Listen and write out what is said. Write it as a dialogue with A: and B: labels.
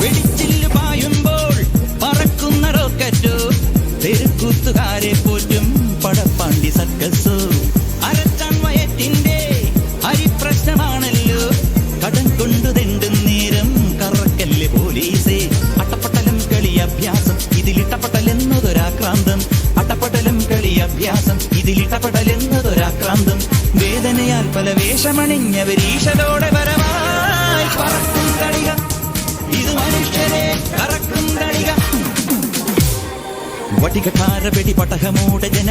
A: വെടിച്ചില്ല് പായുമ്പോൾ പറക്കുന്ന റോക്കറ്റോ, തെരുക്കൂത്തുകാരെ പോറ്റും പടപ്പാണ്ടി സർക്കസോ. അരച്ചാൻ വയറ്റിന്റെ അരിപ്രശ്നമാണല്ലോ, കടം കൊണ്ടു തെണ്ടും നേരം കറക്കല്ല് പോലീസേ. അട്ടപ്പട്ടലം കളി അഭ്യാസം, ഇതിലിട്ടപ്പട്ടലെന്നതൊരാക്രാന്തം. അട്ടപ്പട്ടലം കളി അഭ്യാസം, ഇതിലിട്ടപ്പട്ടലെന്നതൊരാക്രാന്തം. വേദനയാൽ പല വേഷമണിഞ്ഞവരീശലോടെ വരവായി പറക്കും തടിക, ഇത് മനുഷ്യരെ കറക്കും തടിക. വടികഠാര വെടി പടഹമൂടെ ജന